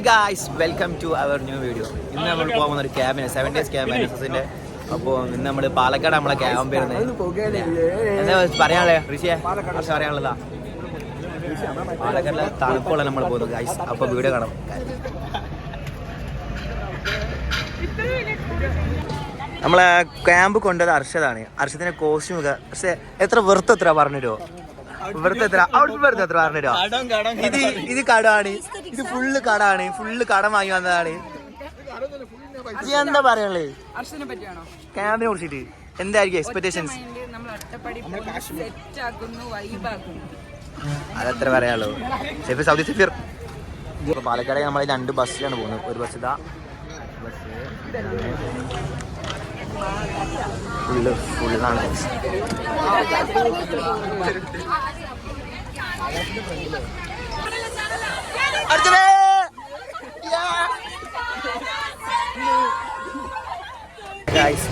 Guys, welcome to our new video. ഇന്ന് നമ്മൾ പോകുന്ന ഒരു ക്യാമ്പിന് 7 days ക്യാമ്പ് NSSന്റെ. അപ്പോൾ ഇന്ന് നമ്മൾ പാലക്കാട് നമ്മളെ ക്യാമ്പ് വരുന്നത് എന്താ പറയാനുള്ളത് ഋഷിയെ കുറച്ച് പറയാനുള്ളതാ. പാലക്കാടിലെ തണുപ്പുള്ള നമ്മൾ പോകുന്നത് ഗൈസ്. അപ്പോൾ വീഡിയോ കാണാം. നമ്മളെ ക്യാമ്പ് കൊണ്ടത് അർഷദാണ്. അർഷദിന്റെ കോസ്റ്റ്യൂം ഒക്കെ പക്ഷേ എത്ര വെറുതെ എത്ര പറഞ്ഞിട്ടോ ഇത് കടാണ്, ഇത് ഫുള്ള് കടാണ്, ഫുള്ള് കടം വാങ്ങി വന്നതാണ്. എന്താ പറയാനുള്ളത് ക്യാമ്പിനെ കുറിച്ചിട്ട്? എന്തായിരിക്കും എക്സ്പെക്ടേഷൻസ്? അതത്ര പറയാനുള്ളൂ. സൗദി സഫീർ പാലക്കാട് നമ്മൾ 2 ബസ്സിലാണ് പോകുന്നത്. ഒരു ബസ് ഇതാ ഫുള്ളാണ്.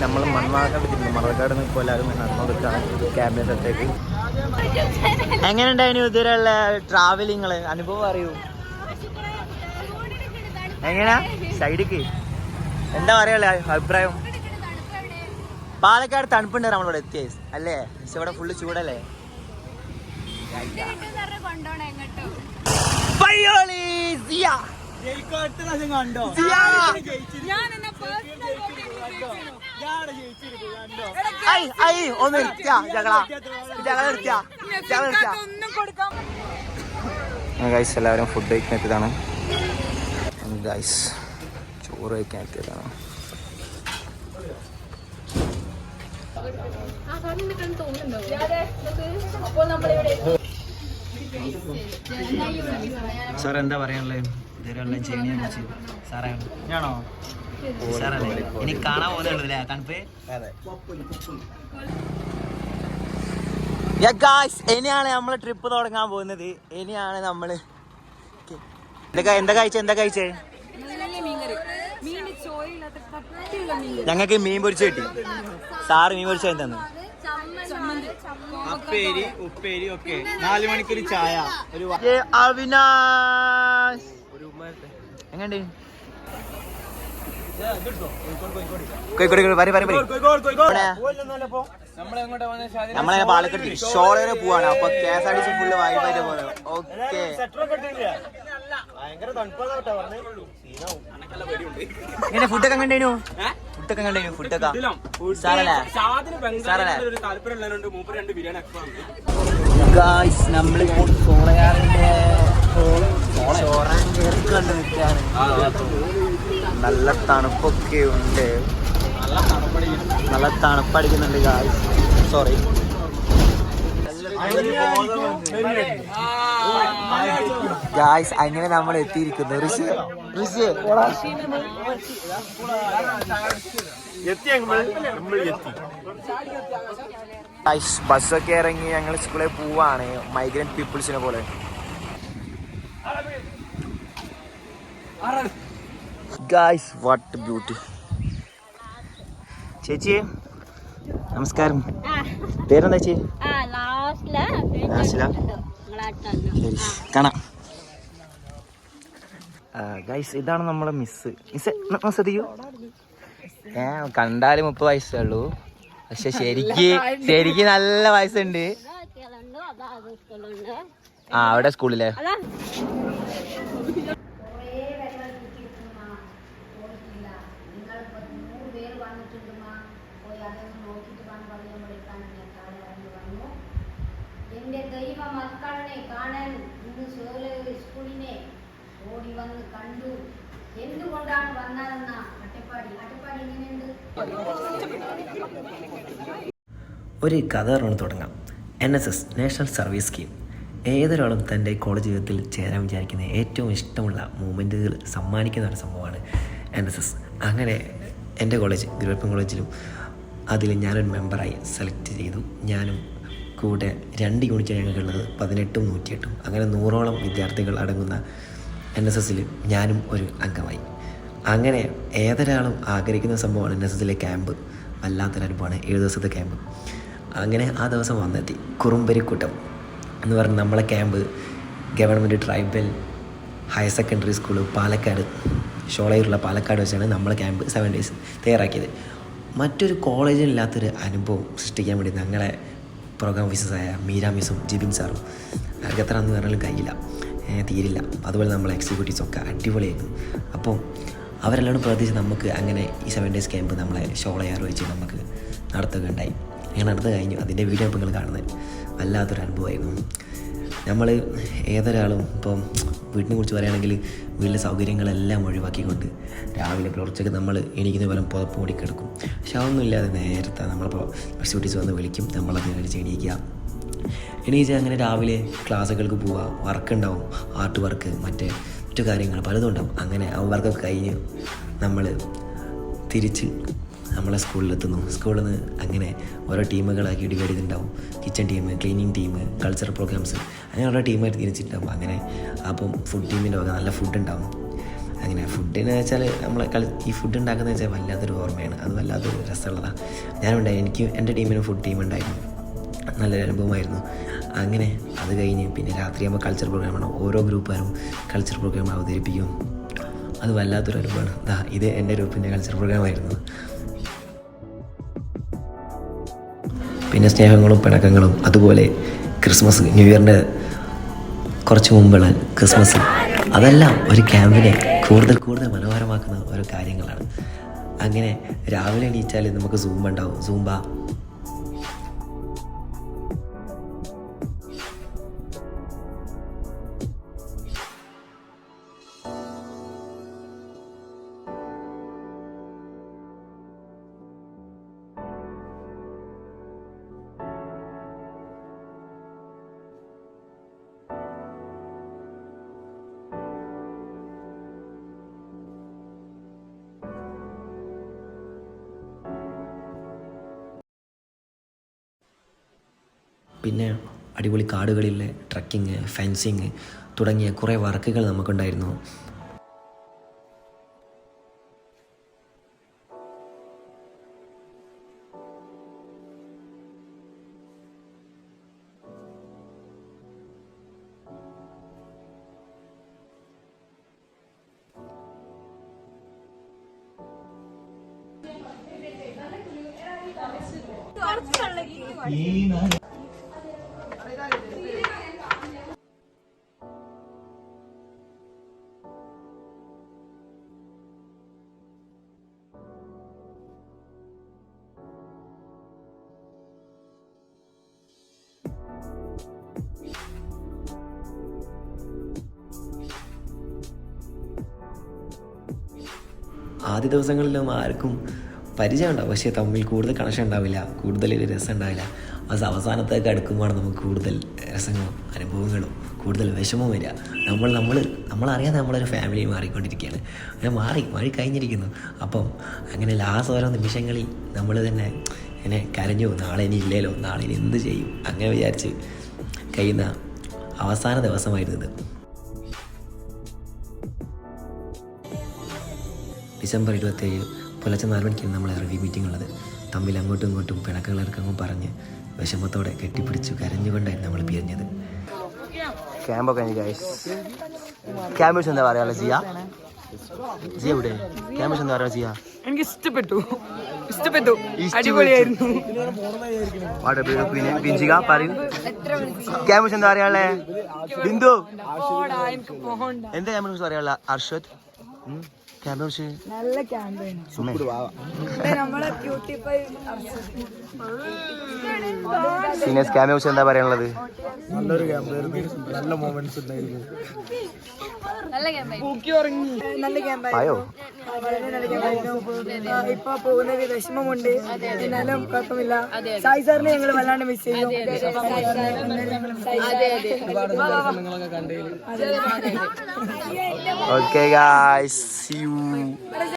നമ്മൾ മണ്ണാർക്കാട് നിൽക്കും എല്ലാവരും നടന്നോടുക്കാണ് ക്യാമ്പിന്റെ സ്ഥലത്തേക്ക്. എങ്ങനെ ഉണ്ടായിരുന്നു ഇതുവരെയുള്ള ട്രാവലിങ്ങള് അനുഭവം അറിയൂ? എങ്ങനെയാ സൈഡിക്ക് എന്താ പറയാ അഭിപ്രായം? പാലക്കാട് തണുപ്പുണ്ട് നമ്മളിവിടെ എത്തിയ അല്ലേ? പക്ഷെ ഇവിടെ ഫുള്ള് ചൂടല്ലേ? എല്ലാവരും ഫുഡ് കഴിക്കാൻ എത്തിയതാണ്. ചോറ് കഴിക്കാൻ എത്തിയതാണ്. സാർ എന്താ പറയാനുള്ളത് ഇതുവരെയുള്ള ജേണിയെ കുറിച്ച്? സാറേ ഞാനോ സാറല്ലേ ഇനി കാണാൻ പോകുന്നുള്ളൂ തണുപ്പ്? ഇനിയാണ് നമ്മള് ട്രിപ്പ് തുടങ്ങാൻ പോകുന്നത്. ഇനിയാണ് നമ്മള് എന്താ കഴിച്ചേ? ഞങ്ങൾക്ക് മീൻ പൊരിച്ച് കിട്ടി. സാറ് മീൻ പൊരിച്ച തന്നു. ഉപ്പേരി ഒക്കെ 4 മണിക്കൊരു ചായ. അവിനാശ് എങ്ങണ്ട്? നമ്മളെ പാലക്കാട് ഷോള വരെ പോവാണ്. അപ്പൊ KSRTC ഫുള്ള് വൈബായിട്ട് പോകുന്നത്. ഓക്കെ എങ്ങനെ ഫുഡൊക്കെ കണ്ടു? ഫുഡൊക്കെ സാറല്ലേ നമ്മളിപ്പോൾ സോളയാറിന്റെ കണ്ടു നിൽക്കുകയാണ്. നല്ല തണുപ്പൊക്കെ ഉണ്ട്, നല്ല തണുപ്പടിക്കുന്നുണ്ട് ഗായ്സ്. സോറി ഗായ്സ്, അങ്ങനെ നമ്മൾ എത്തിയിരിക്കുന്നു. ബസ്സൊക്കെ ഇറങ്ങി ഞങ്ങൾ സ്കൂളിൽ പോവാണ്. മൈഗ്രന്റ് പീപ്പിൾസിനെ പോലെ. Guys what beauty. ചേച്ചി നമസ്കാരം. പേരെന്താ ചേച്ചി? കാണാം. ഗൈസ് ഇതാണ് നമ്മളെ മിസ്. ശ്രദ്ധിക്കൂ, കണ്ടാല് 30 വയസ്സേ ഉള്ളൂ, പക്ഷെ ശരിക്ക് നല്ല വയസ്സുണ്ട്. അവിടെ സ്കൂളിലെ എന്റെ ദൈവ മക്കളെ കാണാൻ ഇന്ന് സ്കൂളിനെ ഓടി വന്ന് കണ്ടു. എന്തുകൊണ്ടാണ് വന്നതെന്ന അട്ടപ്പാടി എങ്ങനെയുണ്ട്? ഒരു കഥ പറഞ്ഞു തുടങ്ങാം. NSS national service scheme. ഏതൊരാളും തൻ്റെ കോളേജ് ജീവിതത്തിൽ ചേരാൻ വിചാരിക്കുന്ന ഏറ്റവും ഇഷ്ടമുള്ള മൂമെൻറ്റുകൾ സമ്മാനിക്കുന്ന ഒരു സംഭവമാണ് NSS. അങ്ങനെ എൻ്റെ കോളേജ് ഗുരുവായൂർ കോളേജിലും അതിൽ ഞാനൊരു മെമ്പറായി സെലക്ട് ചെയ്തു. ഞാനും കൂടെ 2 യൂണിറ്റ് ഞങ്ങൾക്കുള്ളത് 18ഉം 108ഉം. അങ്ങനെ 100ഓളം വിദ്യാർത്ഥികൾ അടങ്ങുന്ന NSSൽ ഞാനും ഒരു അംഗമായി. അങ്ങനെ ഏതൊരാളും ആഗ്രഹിക്കുന്ന സംഭവമാണ് NSSലെ ക്യാമ്പ്. വല്ലാത്തൊരനുഭവമാണ് 7 ദിവസത്തെ ക്യാമ്പ്. അങ്ങനെ ആ ദിവസം വന്നെത്തി. കുറുമ്പരിക്കൂട്ടം എന്ന് പറഞ്ഞ് നമ്മളെ camp government tribal higher secondary school Palakkad, ഷോളയൂരുള്ള പാലക്കാട് വെച്ചാണ് നമ്മൾ ക്യാമ്പ് 7 days തയ്യാറാക്കിയത്. മറ്റൊരു കോളേജിലില്ലാത്തൊരു അനുഭവം സൃഷ്ടിക്കാൻ വേണ്ടി ഞങ്ങളെ പ്രോഗ്രാം ഓഫീസേഴ്സായ മീര മിസ്സും ജിബിൻ സാറും അവർക്ക് എത്ര എന്ന് പറഞ്ഞാലും കഴിയില്ല, തീരില്ല. അതുപോലെ നമ്മളെ എക്സിക്യൂട്ടീവ്സൊക്കെ അടിപൊളിയായിരുന്നു. അപ്പോൾ അവരെല്ലാം പ്രവർത്തിച്ച് നമുക്ക് അങ്ങനെ ഈ 7 days ക്യാമ്പ് നമ്മളെ ഷോളയാർ വെച്ച് നമുക്ക് നടത്തുകയുണ്ടായി. അങ്ങനെ നടന്നു കഴിഞ്ഞു. അതിൻ്റെ വീഡിയോ ഇപ്പോൾ നിങ്ങൾ കാണുന്നത് വല്ലാത്തൊരു അനുഭവമായിരുന്നു. നമ്മൾ ഏതൊരാളും ഇപ്പം വീട്ടിനെ കുറിച്ച് പറയുകയാണെങ്കിൽ വീട്ടിലെ സൗകര്യങ്ങളെല്ലാം ഒഴിവാക്കിക്കൊണ്ട് രാവിലെ പുലർച്ചയ്ക്ക് നമ്മൾ എണീക്കുന്ന പോലെ പുതപ്പ് മൂടി കിടക്കും. പക്ഷെ അതൊന്നുമില്ലാതെ നേരത്തെ നമ്മളിപ്പോൾ എക്സിക്യൂട്ടീവ്സ് വന്ന് വിളിക്കും, നമ്മളതിനനുസരിച്ച് എണീച്ച് അങ്ങനെ രാവിലെ ക്ലാസ്സുകൾക്ക് പോവുക, വർക്ക് ഉണ്ടാവും, ആർട്ട് വർക്ക്, മറ്റു കാര്യങ്ങൾ പലതും ഉണ്ടാവും. അങ്ങനെ ആ വർക്കൊക്കെ കഴിഞ്ഞ് നമ്മൾ തിരിച്ച് നമ്മളെ സ്കൂളിലെത്തുന്നു. സ്കൂളിൽ നിന്ന് അങ്ങനെ ഓരോ ടീമുകളാക്കി ഡിവൈഡ് ചെയ്തിട്ടുണ്ടാവും. Kitchen team, cleaning team, cultural programmes, അങ്ങനെ ഓരോ ടീമായിട്ട് തിരിച്ചിട്ടുണ്ടാവും. അങ്ങനെ അപ്പം ഫുഡ് ടീമിൻ്റെ വക നല്ല ഫുഡ് ഉണ്ടാവും. അങ്ങനെ ഫുഡിന് വെച്ചാൽ നമ്മളെ ഈ ഫുഡ് ഉണ്ടാക്കുന്നത് വെച്ചാൽ വല്ലാത്തൊരു ഓർമ്മയാണ്. അത് വല്ലാത്തൊരു രസമുള്ളതാണ്. ഞാനുണ്ടായി, എനിക്ക് എൻ്റെ ടീമിന് ഫുഡ് ടീം ഉണ്ടായിരുന്നു. നല്ലൊരു അനുഭവമായിരുന്നു. അങ്ങനെ അത് കഴിഞ്ഞ് പിന്നെ രാത്രിയാകുമ്പോൾ കൾച്ചർ പ്രോഗ്രാമാണ്. ഓരോ ഗ്രൂപ്പുകാരും കൾച്ചർ പ്രോഗ്രാം അവതരിപ്പിക്കും. അത് വല്ലാത്തൊരു അനുഭവമാണ്. ഇത് എൻ്റെ ഗ്രൂപ്പിൻ്റെ കൾച്ചർ പ്രോഗ്രാമായിരുന്നു. പിന്നെ സ്നേഹങ്ങളും പിണക്കങ്ങളും, അതുപോലെ ക്രിസ്മസ്, ന്യൂ ഇയറിൻ്റെ കുറച്ച് മുമ്പുള്ള ക്രിസ്മസ്, അതെല്ലാം ഒരു ക്യാമ്പിനെ കൂടുതൽ മനോഹരമാക്കുന്ന ഓരോ കാര്യങ്ങളാണ്. അങ്ങനെ രാവിലെ എണീച്ചാൽ നമുക്ക് സൂംബ ഉണ്ടാവും. സൂംബ പിന്നെ അടിപൊളി കാടുകളിലെ ട്രക്കിങ്, ഫെൻസിങ് തുടങ്ങിയ കുറേ വർക്കുകൾ നമുക്കുണ്ടായിരുന്നു. ആദ്യ ദിവസങ്ങളിലും ആർക്കും പരിചയം ഉണ്ടാവും, പക്ഷേ തമ്മിൽ കൂടുതൽ കണക്ഷൻ ഉണ്ടാവില്ല, കൂടുതൽ രസം ഉണ്ടാവില്ല. അത് അവസാനത്തേക്ക് അടുക്കുമ്പോഴാണ് നമുക്ക് കൂടുതൽ രസങ്ങളും അനുഭവങ്ങളും കൂടുതൽ വിഷമവും വരിക. നമ്മളറിയാതെ നമ്മളൊരു ഫാമിലി മാറിക്കൊണ്ടിരിക്കുകയാണ്. അങ്ങനെ മാറി കഴിഞ്ഞിരിക്കുന്നു. അപ്പം അങ്ങനെ ലാസ്റ്റ് ഓരോ നിമിഷങ്ങളിൽ നമ്മൾ തന്നെ ഇങ്ങനെ കരഞ്ഞു, നാളെ ഇനി ഇല്ലല്ലോ, നാളെ ഇനി എന്ത് ചെയ്യും, അങ്ങനെ വിചാരിച്ച് കഴിയുന്ന അവസാന ദിവസമായിരുന്നു ഇത്. ഡിസംബർ 27 പുലർച്ചെ 4 മണിക്കാണ് നമ്മളെ റിവ്യൂ മീറ്റിംഗ് ഉള്ളത്. തമ്മിൽ അങ്ങോട്ടും ഇങ്ങോട്ടും പിണക്കങ്ങളിറക്കങ്ങും പറഞ്ഞ് വിഷമത്തോടെ കെട്ടിപ്പിടിച്ചു കരഞ്ഞുകൊണ്ടായിരുന്നു നമ്മൾ പിരിഞ്ഞത്. ക്യാമ്പൊക്കെ ക്യാമ്പ് എന്താ പറയാ ജിയ ഇവിടെ ക്യാമ്പ് എന്താ പറയാ ജിയ? എനിക്ക് ഇഷ്ടപ്പെട്ടു, അടിപൊളിയായിരുന്നു. ക്യാമ്പ് എന്താ പറയാ ബിന്ദു? എന്താ ക്യാമ്പിനെ കുറിച്ച് പറയാ അർഷദ്? നല്ല ക്യാമ്പയിൻ. സീനിയേഴ്സ് ക്യാമ്പിനെ കുറിച്ച് എന്താ പറയാനുള്ളത്? നല്ലൊരു ക്യാമ്പായിരുന്നു, നല്ല മൊമെന്റ്സ് ഉണ്ടായിരുന്നു. ഇപ്പൊ പോകുന്നത് വിഷമമുണ്ട്, എന്നാലും കുഴപ്പമില്ല. സായി സാറിനെ ഞങ്ങൾ വല്ലാണ്ട് മിസ് ചെയ്യും. Okay guys, see you.